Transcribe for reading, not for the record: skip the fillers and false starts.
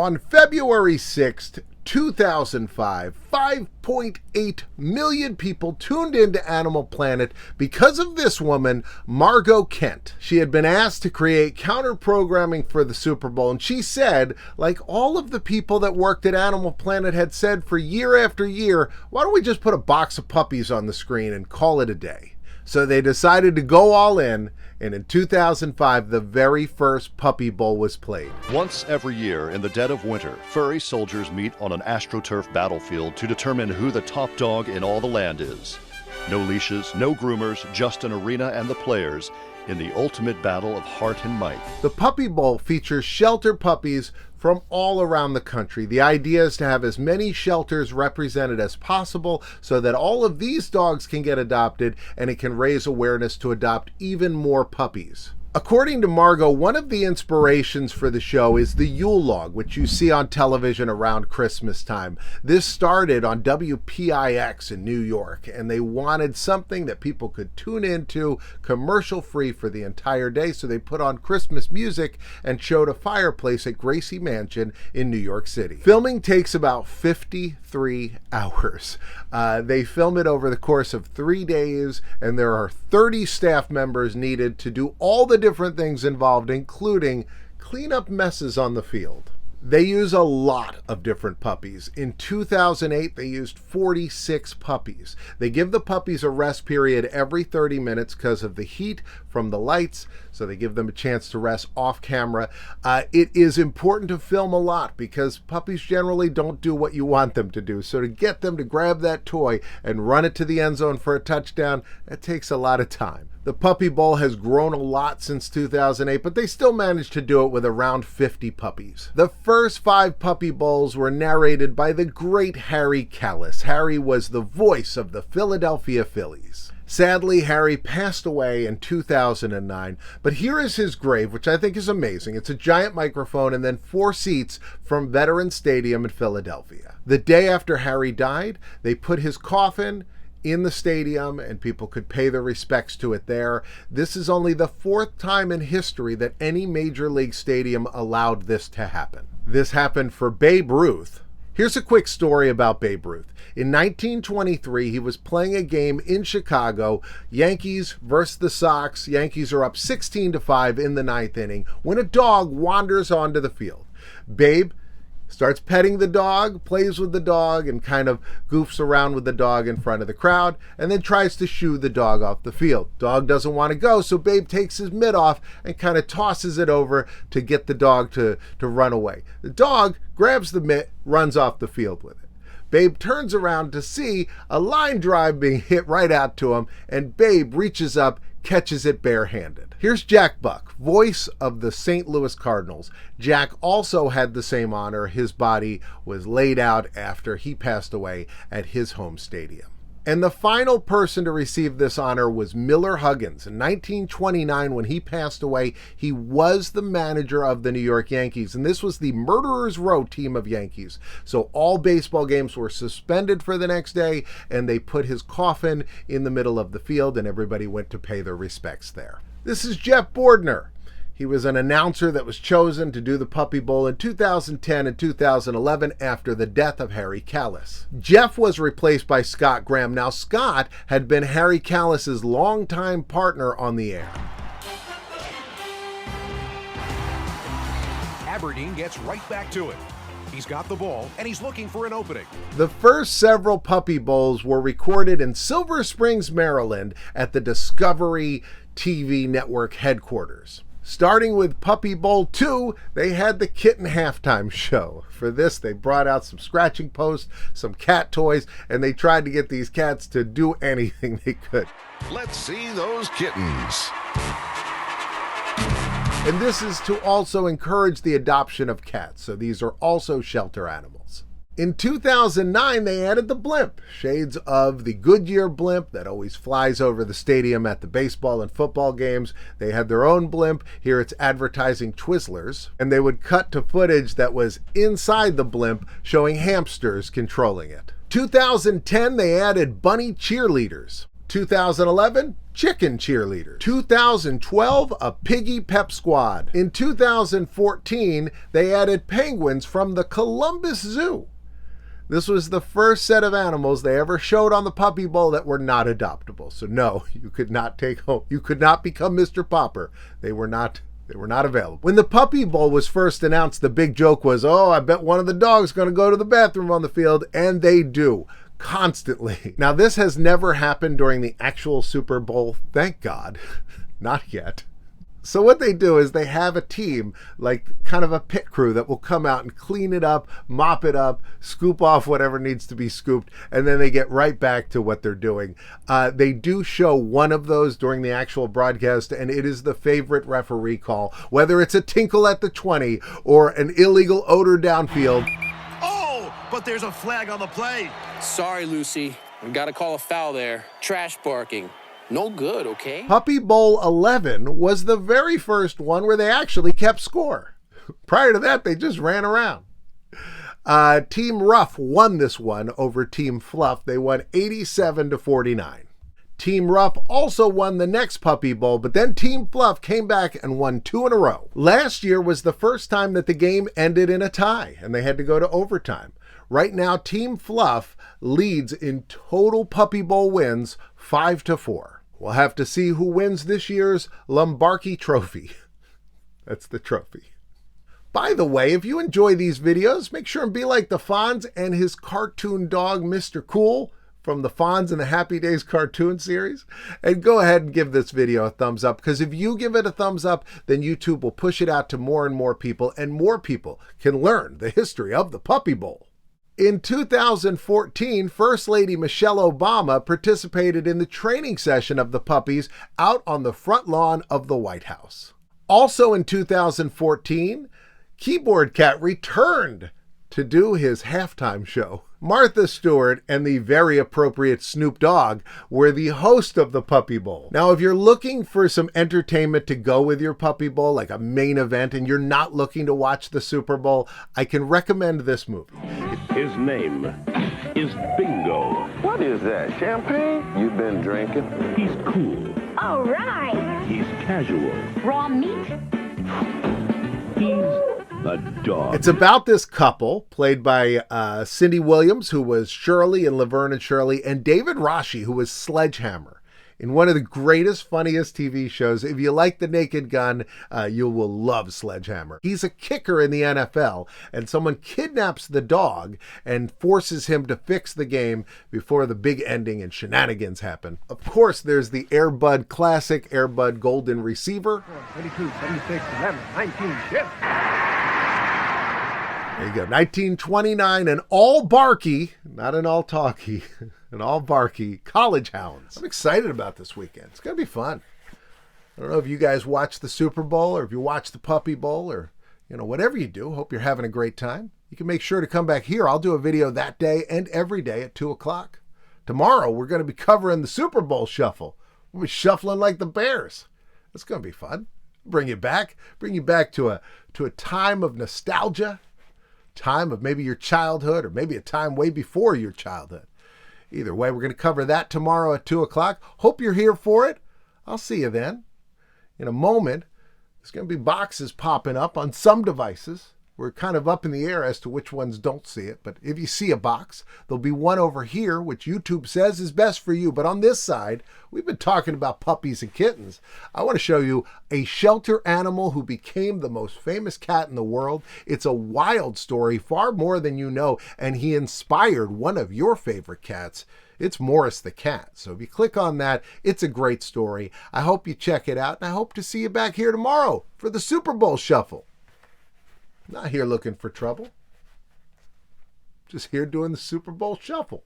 On February 6th, 2005, 5.8 million people tuned into Animal Planet because of this woman, Margot Kent. She had been asked to create counter-programming for the Super Bowl, and she said, like all of the people that worked at Animal Planet had said for year after year, why don't we just put a box of puppies on the screen and call it a day? So they decided to go all in, and in 2005, the very first Puppy Bowl was played. Once every year, in the dead of winter, furry soldiers meet on an AstroTurf battlefield to determine who the top dog in all the land is. No leashes, no groomers, just an arena and the players in the ultimate battle of heart and might. The Puppy Bowl features shelter puppies from all around the country. The idea is to have as many shelters represented as possible so that all of these dogs can get adopted, and it can raise awareness to adopt even more puppies. According to Margot, one of the inspirations for the show is the Yule log, which you see on television around Christmas time. This started on WPIX in New York, and they wanted something that people could tune into commercial-free for the entire day, so they put on Christmas music and showed a fireplace at Gracie Mansion in New York City. Filming takes about 53 hours. They film it over the course of 3 days, and there are 30 staff members needed to do all the different things involved, including clean up messes on the field. They use a lot of different puppies. In 2008, they used 46 puppies. They give the puppies a rest period every 30 minutes because of the heat from the lights, so they give them a chance to rest off camera. It is important to film a lot because puppies generally don't do what you want them to do. So to get them to grab that toy and run it to the end zone for a touchdown, that takes a lot of time. The Puppy Bowl has grown a lot since 2008, but they still managed to do it with around 50 puppies. The first 5 Puppy Bowls were narrated by the great Harry Kalas. Harry was the voice of the Philadelphia Phillies. Sadly, Harry passed away in 2009, but here is his grave, which I think is amazing. It's a giant microphone and then 4 seats from Veterans Stadium in Philadelphia. The day after Harry died, they put his coffin in the stadium and people could pay their respects to it there. This is only the 4th time in history that any major league stadium allowed this to happen. This happened for Babe Ruth. Here's a quick story about Babe Ruth. In 1923, he was playing a game in Chicago, Yankees versus the Sox. Yankees are up 16-5 in the 9th inning when a dog wanders onto the field. Babe starts petting the dog, plays with the dog, and kind of goofs around with the dog in front of the crowd, and then tries to shoo the dog off the field. Dog doesn't want to go, so Babe takes his mitt off and kind of tosses it over to get the dog to run away. The dog grabs the mitt, runs off the field with it. Babe turns around to see a line drive being hit right out to him, and Babe reaches up, catches it barehanded. Here's Jack Buck, voice of the St. Louis Cardinals. Jack also had the same honor. His body was laid out after he passed away at his home stadium. And the final person to receive this honor was Miller Huggins. In 1929, when he passed away, he was the manager of the New York Yankees, and this was the Murderers Row team of Yankees. So all baseball games were suspended for the next day, and they put his coffin in the middle of the field, and everybody went to pay their respects there. This is Jeff Bordner. He was an announcer that was chosen to do the Puppy Bowl in 2010 and 2011 after the death of Harry Kalas. Jeff was replaced by Scott Graham. Now, Scott had been Harry Kalas's longtime partner on the air. Aberdeen gets right back to it. He's got the ball, and he's looking for an opening. The first several Puppy Bowls were recorded in Silver Springs, Maryland at the Discovery TV network headquarters. Starting with Puppy Bowl 2, they had the Kitten halftime show. For this, they brought out some scratching posts, some cat toys, and they tried to get these cats to do anything they could. Let's see those kittens. And this is to also encourage the adoption of cats, so these are also shelter animals. In 2009, they added the blimp, shades of the Goodyear blimp that always flies over the stadium at the baseball and football games. They had their own blimp. Here it's advertising Twizzlers, and they would cut to footage that was inside the blimp showing hamsters controlling it. 2010, they added bunny cheerleaders. 2011, chicken cheerleaders. 2012, a piggy pep squad. In 2014, they added penguins from the Columbus Zoo. This was the first set of animals they ever showed on the Puppy Bowl that were not adoptable. So no, you could not take home, you could not become Mr. Popper. They were not available. When the Puppy Bowl was first announced, the big joke was, oh, I bet one of the dogs is going to go to the bathroom on the field, and they do. Constantly. Now, this has never happened during the actual Super Bowl, thank God. Not yet. So what they do is they have a team, like kind of a pit crew, that will come out and clean it up, mop it up, scoop off whatever needs to be scooped, and then they get right back to what they're doing. They do show one of those during the actual broadcast, and it is the favorite referee call, whether it's a tinkle at the 20 or an illegal odor downfield. But there's a flag on the play. Sorry, Lucy. I've got to call a foul there. Trash barking. No good, okay? Puppy Bowl 11 was the very first one where they actually kept score. Prior to that, they just ran around. Team Rough won this one over Team Fluff. They won 87-49. Team Rough also won the next Puppy Bowl, but then Team Fluff came back and won 2 in a row. Last year was the first time that the game ended in a tie, and they had to go to overtime. Right now, Team Fluff leads in total Puppy Bowl wins 5-4. We'll have to see who wins this year's Lombardi Trophy. That's the trophy. By the way, if you enjoy these videos, make sure and be like the Fonz and his cartoon dog, Mr. Cool, from the Fonz and the Happy Days cartoon series. And go ahead and give this video a thumbs up, because if you give it a thumbs up, then YouTube will push it out to more and more people, and more people can learn the history of the Puppy Bowl. In 2014, First Lady Michelle Obama participated in the training session of the puppies out on the front lawn of the White House. Also in 2014, Keyboard Cat returned to do his halftime show. Martha Stewart and the very appropriate Snoop Dogg were the host of the Puppy Bowl. Now, if you're looking for some entertainment to go with your Puppy Bowl, like a main event, and you're not looking to watch the Super Bowl, I can recommend this movie. His name is Bingo. What is that, champagne? You've been drinking? He's cool. All right. He's casual. Raw meat? He's a dog. It's about this couple, played by Cindy Williams, who was Shirley in Laverne and Shirley, and David Rashi, who was Sledgehammer, in one of the greatest, funniest TV shows. If you like The Naked Gun, you will love Sledgehammer. He's a kicker in the NFL, and someone kidnaps the dog and forces him to fix the game before the big ending and shenanigans happen. Of course, there's the Air Bud classic, Air Bud Golden Receiver. 22, 76, 11, 19, shift. There you go, 1929, an all barky, not an all talky, an all barky College Hounds. I'm excited about this weekend. It's going to be fun. I don't know if you guys watch the Super Bowl or if you watch the Puppy Bowl or, whatever you do. Hope you're having a great time. You can make sure to come back here. I'll do a video that day and every day at 2 o'clock. Tomorrow, we're going to be covering the Super Bowl shuffle. We'll be shuffling like the Bears. It's going to be fun. Bring you back to a time of nostalgia. Time of maybe your childhood, or maybe a time way before your childhood. Either way, we're going to cover that tomorrow at 2 o'clock. Hope you're here for it. I'll see you then. In a moment, there's going to be boxes popping up on some devices. We're kind of up in the air as to which ones don't see it, but if you see a box, there'll be one over here, which YouTube says is best for you. But on this side, we've been talking about puppies and kittens. I want to show you a shelter animal who became the most famous cat in the world. It's a wild story, far more than you know, and he inspired one of your favorite cats. It's Morris the cat. So if you click on that, it's a great story. I hope you check it out, and I hope to see you back here tomorrow for the Super Bowl Shuffle. Not here looking for trouble. Just here doing the Super Bowl Shuffle.